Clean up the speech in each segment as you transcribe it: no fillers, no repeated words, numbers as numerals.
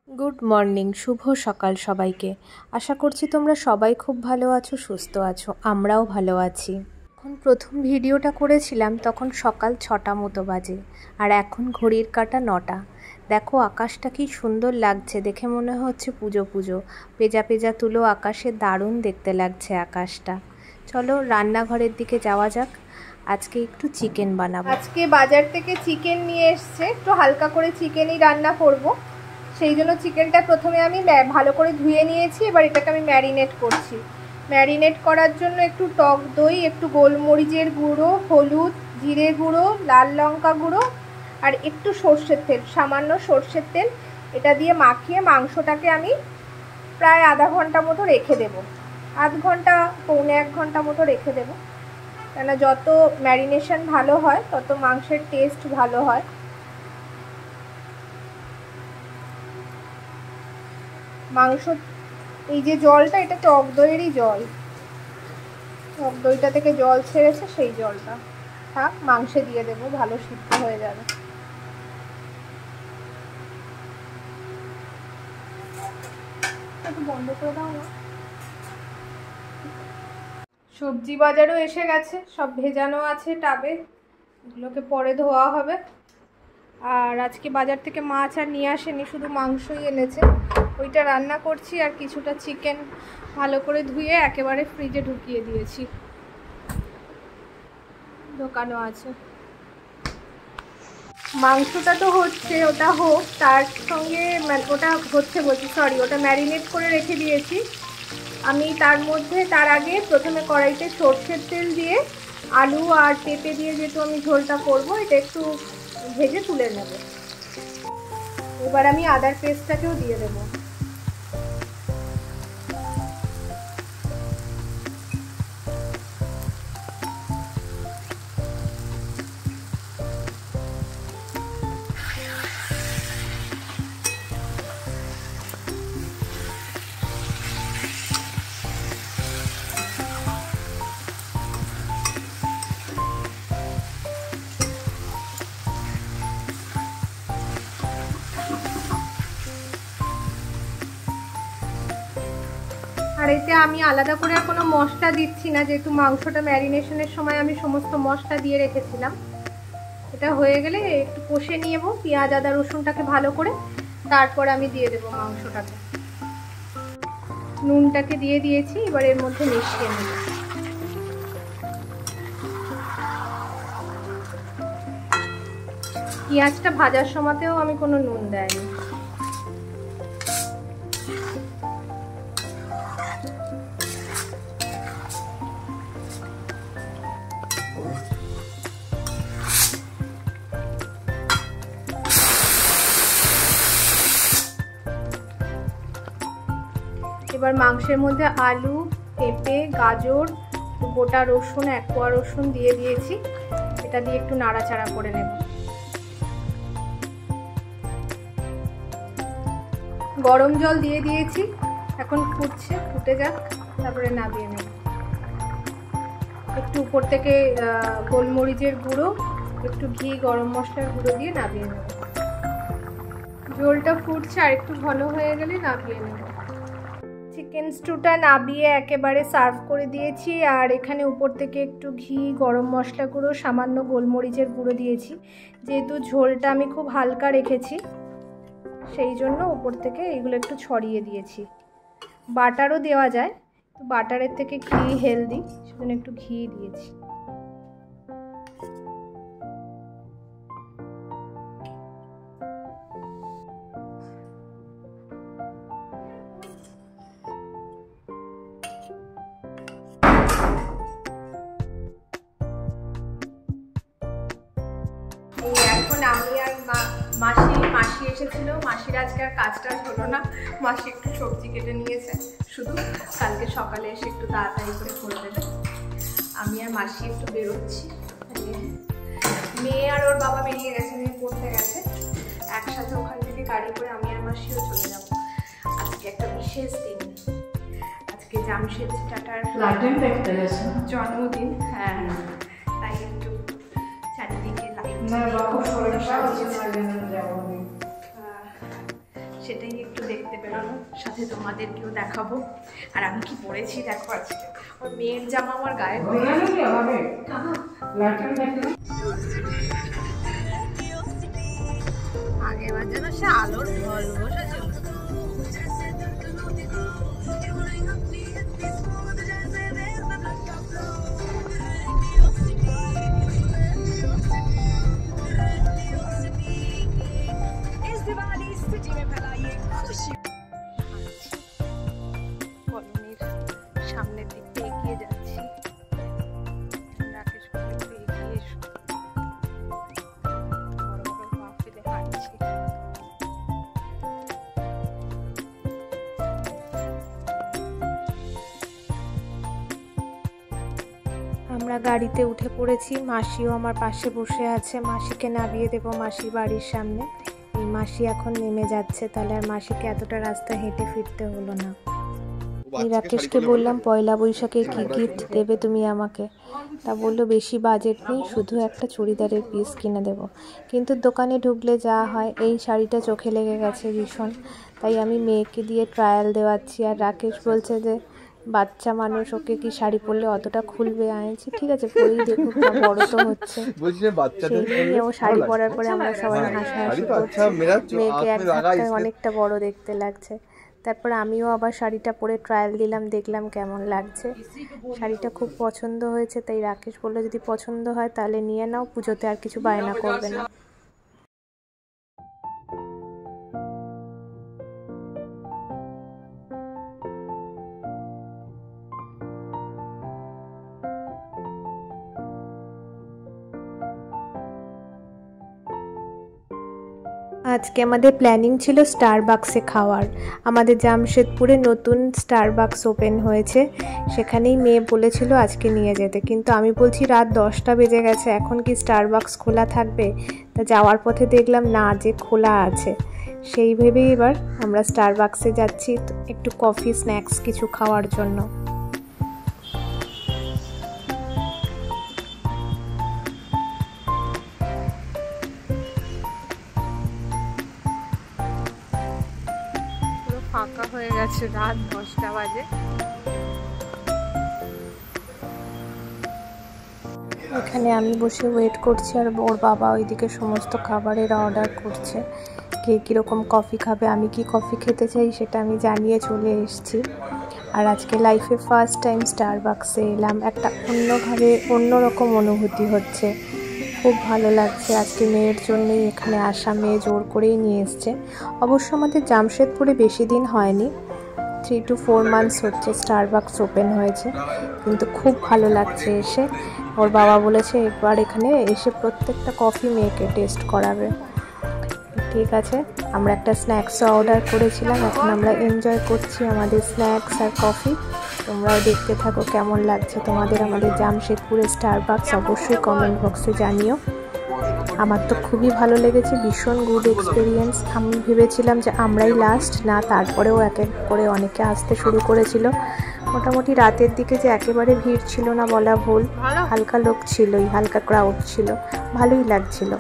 Good morning, শুভ সকাল সবাইকে। আশা করছি তোমরা সবাই খুব ভালো আছো, সুস্থ আছো। আমরাও ভালো আছি। এখন প্রথম ভিডিওটা করেছিলাম তখন সকাল 6টা মতো বাজে, আর এখন ঘড়ির কাঁটা 9টা। দেখো আকাশটা কি সুন্দর লাগছে, দেখে মনে হচ্ছে পুজো পুজো। পেজা পেজা তুলো আকাশে, দারুণ দেখতে লাগছে আকাশটা। চলো রান্নাঘরের দিকে যাওয়া যাক। আজকে একটু চিকেন বানাবো। আজকে বাজার থেকে চিকেন নিয়ে এসছে, একটু হালকা করে চিকেনই রান্না করব। সেই জন্য চিকেনটা প্রথমে আমি ভালো করে ধুয়ে নিয়েছি। এবার এটাকে আমি ম্যারিনেট করছি। ম্যারিনেট করার জন্য একটু টক দই, একটু গোলমরিচের গুঁড়ো, হলুদ, জিরে গুঁড়ো, লাল লঙ্কা গুঁড়ো আর একটু সর্ষের তেল, সামান্য সর্ষের তেল, এটা দিয়ে মাখিয়ে মাংসটাকে আমি প্রায় আধা ঘন্টা মতো রেখে দেবো। আধ ঘন্টা পৌনে 1 ঘন্টা মতো রেখে দেবো, কেন যত ম্যারিনেশন ভালো হয় তত মাংসের টেস্ট ভালো হয়। মাংস এই যে জলটা, এটা টক দইয়েরই জল, টক দইটা থেকে জল ছেড়েছে, সেই জলটা থাক, মাংসে দিয়ে দেবো, ভালো সিদ্ধ হয়ে যাবে। একটু বন্ধ করে দাও না। সবজি বাজারও এসে গেছে, সব ভেজানো আছে টাবে, এগুলোকে পরে ধোয়া হবে। আর আজকে বাজার থেকে মাছ আর নিয়ে আসেনি, শুধু মাংসই এনেছে, ওইটা রান্না করছি। আর কিছুটা চিকেন ভালো করে ধুয়ে একেবারে ফ্রিজে ঢুকিয়ে দিয়েছি, ঢোকানো আছে। মাংসটা তো হচ্ছে, ওটা হোক, তার সঙ্গে ওটা হচ্ছে বলছি, সরি, ওটা ম্যারিনেট করে রেখে দিয়েছি আমি। তার মধ্যে তার আগে প্রথমে কড়াইতে সর্ষের তেল দিয়ে আলু আর পেঁপে দিয়ে যেহেতু আমি ঝোলটা করব, এটা একটু ভেজে তুলে নেব। এবার আমি আদার পেস্টটাকেও দিয়ে দেবো। আর এতে আমি আলাদা করে আর কোনো মশলা দিচ্ছি না, যেহেতু মাংসটা ম্যারিনেশনের সময় আমি সমস্ত মশলা দিয়ে রেখেছিলাম। এটা হয়ে গেলে একটু কষে নিয়ে নেবো পেঁয়াজ আদা রসুনটাকে ভালো করে, তারপর আমি দিয়ে দেবো মাংসটাকে। নুনটাকে দিয়ে দিয়েছি, এবার এর মধ্যে মিশিয়ে নেব। পেঁয়াজটা ভাজার সময়তেও আমি কোনো নুন দেয়নি। এবার মাংসের মধ্যে আলু, পেঁপে, গাজর, গোটা রসুন, 1 কোয়া রসুন দিয়ে দিয়েছি। এটা দিয়ে একটু নাড়াচাড়া করে নেব। গরম জল দিয়ে দিয়েছি, এখন ফুটছে, ফুটে যাক, তারপরে নামিয়ে নেব। একটু উপর থেকে গোলমরিচের গুঁড়ো, একটু ঘি, গরম মশলার গুঁড়ো দিয়ে নামিয়ে নেব। ঝোলটা ফুটছে, আর একটু ঘন হয়ে গেলে নামিয়ে নেব। চিকেন স্টুটা নাবিয়ে একেবারে সার্ভ করে দিয়েছি। আর এখানে উপর থেকে একটু ঘি, গরম মশলা গুঁড়ো, সামান্য গোলমরিচের গুঁড়ো দিয়েছি। যেহেতু ঝোলটা আমি খুব হালকা রেখেছি, সেই জন্য উপর থেকে এইগুলো একটু ছড়িয়ে দিয়েছি। বাটারও দেওয়া যায়, বাটারের থেকে ঘি হেলদি, সেজন্য একটু ঘি দিয়েছি। এখন আমি আর মাসি এসেছিল, মাসির আজকে আর কাজটা হলো না, মাসি একটু সবজি কেটে নিয়েছে, শুধু কালকে সকালে এসে একটু তাড়াতাড়ি করে করে দেবে। আমি আর মাসি একটু বেরোচ্ছি, মেয়ে আর ওর বাবা বেরিয়ে গেছে, মেয়ে পড়তে গেছে, একসাথে ওখান থেকে গাড়ি করে আমি আর মাসিও চলে যাব। আজকে একটা বিশেষ দিন, আজকে জামশেদ টাটার জন্মদিন। হ্যাঁ, তাই একটু চারিদিকে লাইট, সেটাই একটু দেখতে পেলানো, সাথে তোমাদেরকেও দেখাবো। আর আমি কি পরেছি দেখো আজকে, ওর মেয়ের জামা আমার গায়ে হয়ে গেছে। আগেবার যেন সে আলোর ঢল বসেছিল। কলোনির সামনের দিক দিয়ে এগিয়ে যাচ্ছি। রাকেশ বলে একটু এগিয়ে এসো, বড় বড় পা ফেলে হাঁটছি। আমরা গাড়িতে উঠে পড়েছি, মাসিও আমার পাশে বসে আছে। মাসিকে নামিয়ে দেবো মাসির বাড়ির সামনে। এই মাসি এখন নেমে যাচ্ছে, তাহলে আর মাসিকে এতটা রাস্তা হেঁটে ফিরতে হলো না। এই রাকেশকে বললাম পয়লা বৈশাখে কি গিফট দেবে তুমি আমাকে, তা বললো বেশি বাজেট নেই, শুধু একটা চুড়িদারের পিস কিনে দেবো। কিন্তু দোকানে ঢুকলে যা হয়, এই শাড়িটা চোখে লেগে গেছে ভীষণ, তাই আমি মেয়েকে দিয়ে ট্রায়াল দেওয়াচ্ছি। আর রাকেশ বলছে যে বাচ্চা মানুষ, ওকে কি শাড়ি পরলে অতটা খুলবে? আনছি ঠিক আছে, পরেই দেখুক, বড় তো হচ্ছে। ও শাড়ি পরার পরে আমরা সবাই হাসাহাসি করছি, মেয়েকে এক ধাক্কায় অনেকটা বড় দেখতে লাগছে। তারপর আমিও আবার শাড়িটা পরে ট্রায়াল দিলাম, দেখলাম কেমন লাগছে। শাড়িটা খুব পছন্দ হয়েছে, তাই রাকেশ বললো যদি পছন্দ হয় তাহলে নিয়ে নাও, পুজোতে আর কিছু বায়না করবে না। আজকে আমাদের প্ল্যানিং ছিল স্টারবাক্সে খাওয়ার। আমাদের জামশেদপুরে নতুন স্টারবাক্স ওপেন হয়েছে, সেখানেই মেয়ে বলেছিল আজকে নিয়ে যেতে, কিন্তু আমি বলছি রাত 10টা বেজে গেছে, এখন কি স্টারবাক্স খোলা থাকবে? তা যাওয়ার পথে দেখলাম না, যে খোলা আছে। সেই ভেবেই এবার আমরা স্টারবাক্সে যাচ্ছি একটু কফি স্ন্যাক্স কিছু খাওয়ার জন্য। ফাঁকা হয়ে গেছে, রাত 10টা বাজে। এখানে আমি বসে ওয়েট করছি, আর ওর বাবা ওইদিকে সমস্ত খাবারের অর্ডার করছে। কে কীরকম কফি খাবে, আমি কি কফি খেতে চাই সেটা আমি জানিয়ে চলে এসেছি। আর আজকে লাইফে ফার্স্ট টাইম স্টারবাক্সে এলাম, একটা অন্যভাবে অন্যরকম অনুভূতি হচ্ছে, খুব ভালো লাগছে। আজকে মেয়ের জন্যই এখানে আসা, মেয়ে জোর করেই নিয়ে এসছে। অবশ্য আমাদের জামশেদপুরে বেশি দিন হয়নি, 3 to 4 months হচ্ছে স্টারবাক্স ওপেন হয়েছে, কিন্তু খুব ভালো লাগছে এসে। ওর বাবা বলেছে একবার এখানে এসে প্রত্যেকটা কফি মেয়েকে টেস্ট করাবে। ঠিক আছে, আমরা একটা স্ন্যাক্সও অর্ডার করেছিলাম, এখন আমরা এনজয় করছি আমাদের স্ন্যাক্স আর কফি। তোমরাও দেখতে থাকো কেমন লাগছে তোমাদের আমাদের জামশেদপুরের স্টারবাক্স, অবশ্যই কমেন্ট বক্সে জানিও। আমার তো খুবই ভালো লেগেছে, ভীষণ গুড এক্সপিরিয়েন্স। আমি ভেবেছিলাম যে আমরাই লাস্ট, না তারপরেও এক এক করে অনেকে আসতে শুরু করেছিল। মোটামুটি রাতের দিকে যে একেবারে ভিড় ছিল না বলা ভুল, হালকা লোক ছিলই, হালকা ক্রাউড ছিল, ভালোই লাগছিল।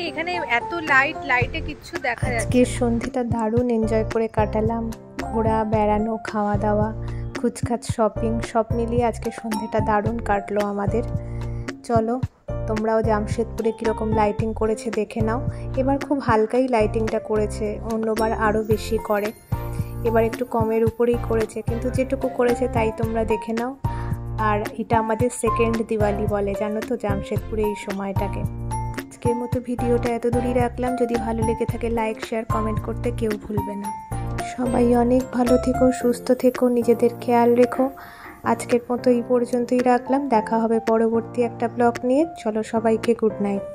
এখানে এত লাইটে কিচ্ছু দেখা যাচ্ছে। আজকের সন্ধ্যেটা দারুণ এনজয় করে কাটালাম, ঘোরা, বেড়ানো, খাওয়া দাওয়া, খুচখাচ শপিং, সব মিলিয়ে আজকে সন্ধ্যেটা দারুণ কাটলো আমাদের। চলো তোমরাও জামশেদপুরে কীরকম লাইটিং করেছে দেখে নাও। এবার খুব হালকাই লাইটিংটা করেছে, অন্যবার আরও বেশি করে, এবার একটু কমের উপরেই করেছে, কিন্তু যেটুকু করেছে তাই তোমরা দেখে নাও। আর এটা আমাদের সেকেন্ড দিওয়ালি বলে, জানো তো, জামশেদপুরে এই সময়টাকে। আজকের মতো ভিডিওটা এত দূরই রাখলাম, যদি ভালো লেগে থাকে লাইক শেয়ার কমেন্ট করতে কেউ ভুলবে না। সবাই অনেক ভালো থেকো, সুস্থ থেকো, নিজেদের খেয়াল রেখো। আজকের মতো এই পর্যন্তই রাখলাম, দেখা হবে পরবর্তী একটা ব্লগ নিয়ে। চলো সবাইকে গুড নাইট।